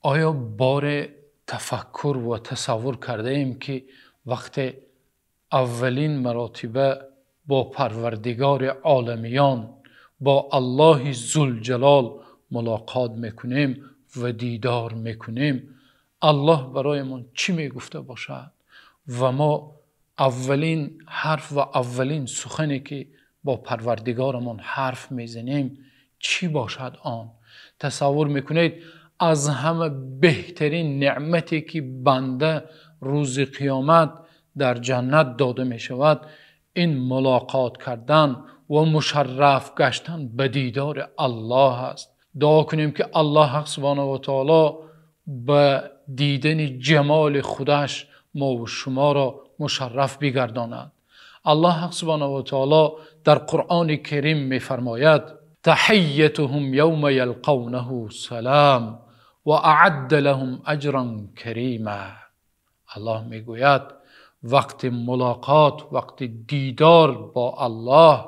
آیا بار تفکر و تصور کرده ایم که وقت اولین مراتبه با پروردگار عالمیان با الله ذوالجلال ملاقات میکنیم و دیدار میکنیم، الله برایمان چی میگفته باشد و ما اولین حرف و اولین سخنی که با پروردگارمان حرف میزنیم چی باشد؟ آن تصور میکنید از همه بهترین نعمتی که بنده روز قیامت در جنت داده می شود این ملاقات کردن و مشرف گشتن به دیدار الله است. دعا کنیم که الله حق سبحانه و تعالی به دیدن جمال خودش ما و شما را مشرف بگرداند. الله حق سبحانه و تعالی در قرآن کریم می فرماید تحیتهم یوم یلقونه سلام و اعد لهم اجرا کریما. الله می گوید وقت ملاقات، وقت دیدار با الله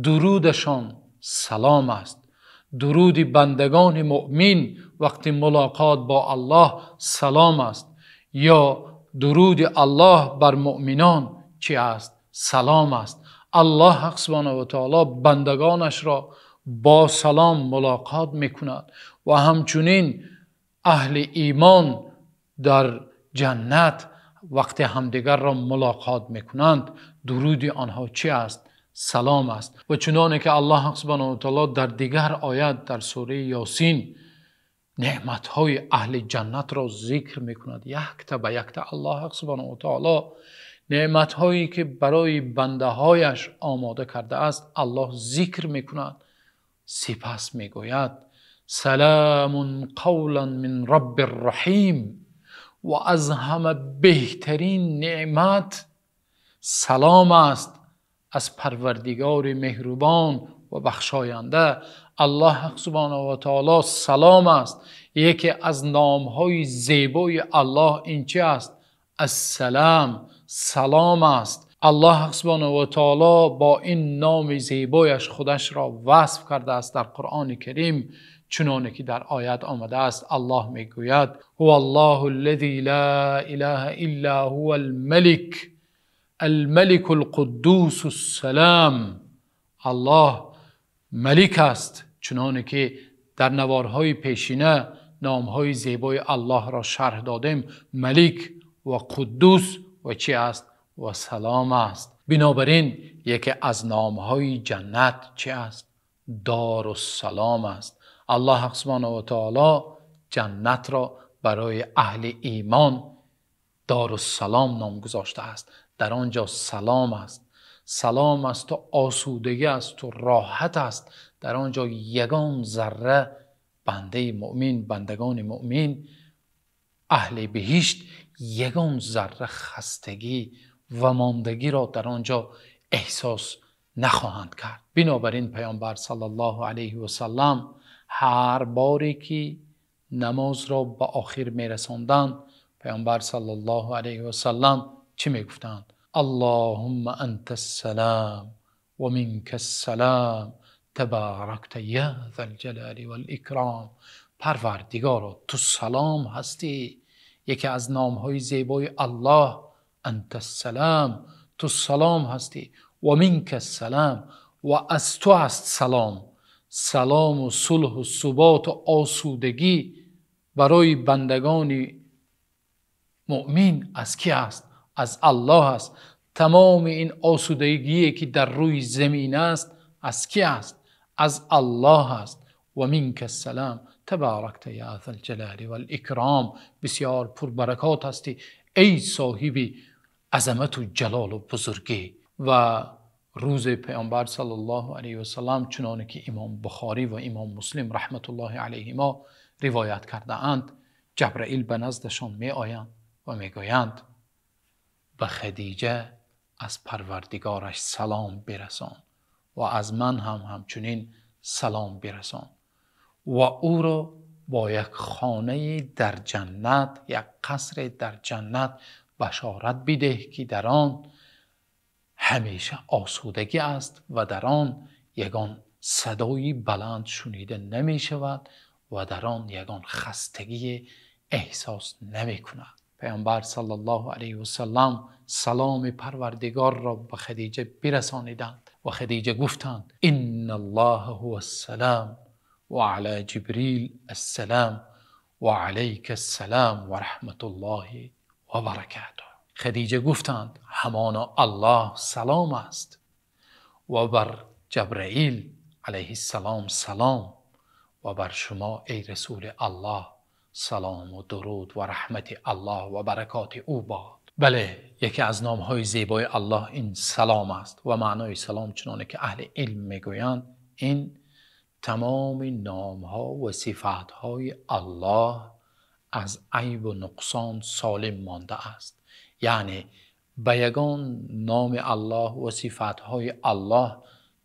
درودشان سلام است. درود بندگان مؤمن وقت ملاقات با الله سلام است، یا درود الله بر مؤمنان چی است؟ سلام است. الله حق سبحانه و تعالی بندگانش را با سلام ملاقات میکند و همچنین اهل ایمان در جنت وقتی همدیگر را ملاقات میکنند درود آنها چی است؟ سلام است. و چنانه که الله حق سبحانه و تعالی در دیگر آیت در سوره یاسین نعمتهای اهل جنت را ذکر میکند یک به یک. الله حق سبحانه و تعالی نعمتهایی که برای بنده هایش آماده کرده است الله ذکر میکند، سپس میگوید سلام قولا من رب الرحیم. و از همه بهترین نعمت سلام است از پروردگار مهربان و بخشاینده. الله حق سبحانه و تعالی سلام است. یکی از نامهای زیبای الله این چی است؟ السلام، سلام است. الله حق سبحانه و تعالی با این نام زیبایش خودش را وصف کرده است در قرآن کریم، چنانه که در آیت آمده است. الله میگوید هو الله الذی لا اله الا هو الملك القدوس السلام. الله ملک است، چنانه که در نوارهای پیشینه نامهای زیبای الله را شرح دادیم. ملک و قدوس و چی است؟ و سلام است. بنابراین یکی از نامهای جنت چی است؟ دار السلام است. الله حق سبحانه و تعالی جنت را برای اهل ایمان دار السلام نام گذاشته است. در آنجا سلام است، سلام است و آسودگی است و راحت است. در آنجا یگان ذره بنده مؤمن، بندگان مؤمن اهل بهشت یگان ذره خستگی و ماندگی را در آنجا احساس نخواهند کرد. بنابراین پیامبر صلی الله علیه و سلم هر باری که نماز را به آخر میرساندند پیامبر صلی الله علیه و سلم چی میگفتند؟ اللهم انت السلام و منک السلام تبارکت یا ذا الجلال والاکرام. پروردگارا تو سلام هستی. یکی از نامهای زیبای الله انت السلام، تو سلام هستی. و منک السلام، و از تو است سلام. سلام و صلح و ثبات و آسودگی برای بندگان مؤمن از کی است؟ از الله است. تمام این آسودگی که در روی زمین است از کی است؟ از الله است. و منک السلام تبارکت یا ذا الجلال والاکرام. بسیار پربرکات هستی ای صاحب عظمت و جلال و بزرگی. و روز پیامبر صلی الله علیه و سلم چنانه که امام بخاری و امام مسلم رحمت الله علیهما روایت کرده اند، جبرائیل به نزدشان می آیند و می گویند به خدیجه از پروردگارش سلام برسان و از من هم همچنین سلام برسان و او را با یک خانه در جنت، یک قصر در جنت بشارت بده که در آن همیشه آسودگی است و در آن یگان صدایی بلند شنیده نمی شود و در آن یگان خستگی احساس نمی کند. پیامبر صلی الله علیه و سلم سلام پروردگار را به خدیجه برسانیدند و خدیجه گفتند ان الله هو السلام و علی جبریل السلام و علیک السلام و رحمت الله و برکاته. خدیجه گفتند همانا الله سلام است و بر جبرئیل علیه السلام سلام و بر شما ای رسول الله سلام و درود و رحمت الله و برکات او باد. بله، یکی از نامهای زیبای الله این سلام است و معنای سلام چنانه که اهل علم میگویند این تمام نامها و صفاتهای الله از عیب و نقصان سالم مانده است. یعنی به یگان نام الله و صفاتهای الله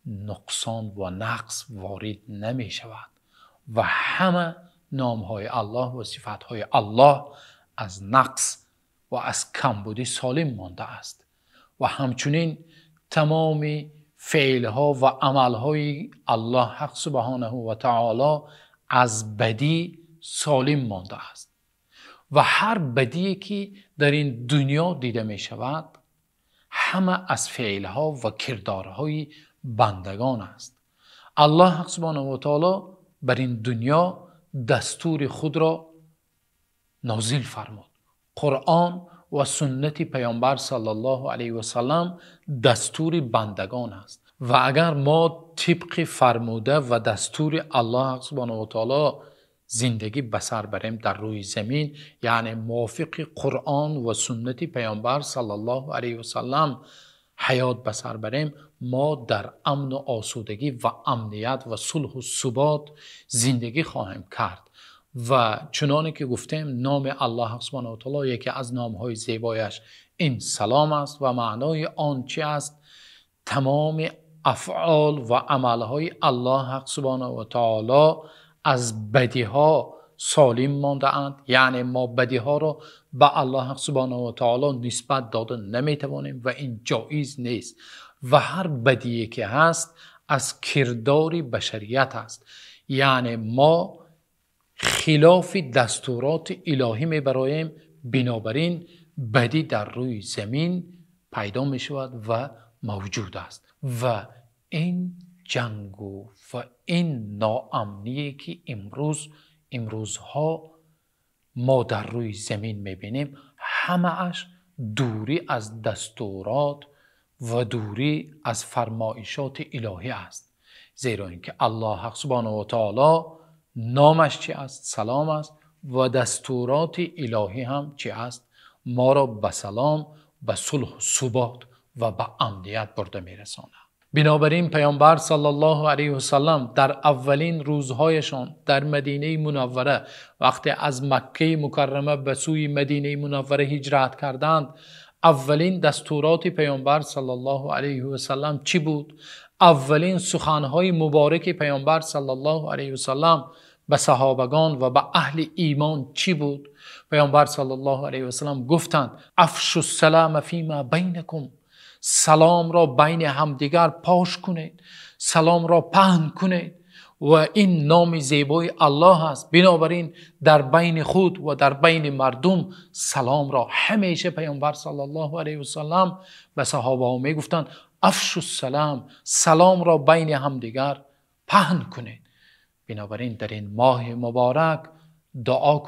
نقصان و نقص وارد نمی شود و همه نامهای الله و صفاتهای الله از نقص و از کمبودی سالم مانده است و همچنین تمام فعلها و عملهای الله حق سبحانه و تعالی از بدی سالم مانده است و هر بدی که در این دنیا دیده می شود همه از فعلها و کردارهای بندگان است. الله حق سبحانه و تعالی بر این دنیا دستور خود را نازل فرمود. قرآن و سنت پیامبر صلی الله علیه و سلم دستور بندگان است و اگر ما طبق فرموده و دستور الله سبحانه و تعالی زندگی بسر بریم در روی زمین، یعنی موافق قرآن و سنت پیامبر صلی الله علیه و سلم حیات بسر بریم، ما در امن و آسودگی و امنیت و صلح و ثبات زندگی خواهیم کرد. و چنانه که گفتیم نام الله سبحانه و تعالی یکی از نامهای زیبایش این سلام است و معنای آن چی است؟ تمام افعال و عملهای الله سبحانه و تعالی از بدیها سالم مانده اند. یعنی ما بدیها را به الله سبحانه و تعالی نسبت داده نمیتوانیم و این جایز نیست و هر بدیی که هست از کردار بشریت است. یعنی ما خلاف دستورات الهی میبراییم، بنابراین بدی در روی زمین پیدا می شود و موجود است و این جنگ و این ناامنی که امروزها ما در روی زمین میبینیم همه اش دوری از دستورات و دوری از فرمایشات الهی است. زیرا اینکه الله حق سبحانه و تعالی نامش چی است؟ سلام است و دستورات الهی هم چی است؟ ما را به سلام، به صلح و ثبات و به امنیت برده میرساند. بنابراین پیامبر صلی الله علیه و سلم در اولین روزهایشان در مدینه منوره وقتی از مکه مکرمه به سوی مدینه منوره هجرت کردند، اولین دستورات پیامبر صلی الله علیه و سلم چی بود؟ اولین سخنهای مبارک پیامبر صلی الله علیه و سلم به صحابگان و به اهل ایمان چی بود؟ پیامبر صلی الله علیه و سلم گفتند افشوا السلام فیما بینکم، سلام را بین همدیگر پاش کنید، سلام را پهن کنید و این نام زیبای الله است. بنابراین در بین خود و در بین مردم سلام را همیشه پیامبر صلی الله علیه و سلم به صحابه ها می گفتند افشوا السلام، سلام را بین همدیگر پهن کنید. بنابراین در این ماه مبارک دعا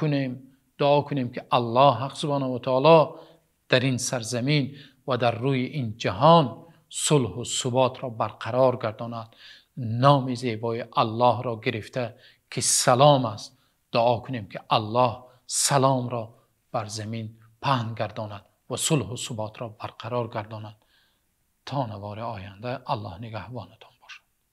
کنیم که الله حق سبحانه و تعالی در این سرزمین و در روی این جهان صلح و ثبات را برقرار گرداند. نام زیبای الله را گرفته که سلام است دعا کنیم که الله سلام را بر زمین پهن گرداند و صلح و ثبات را برقرار گرداند. تا نوار آینده الله نگهبانتان.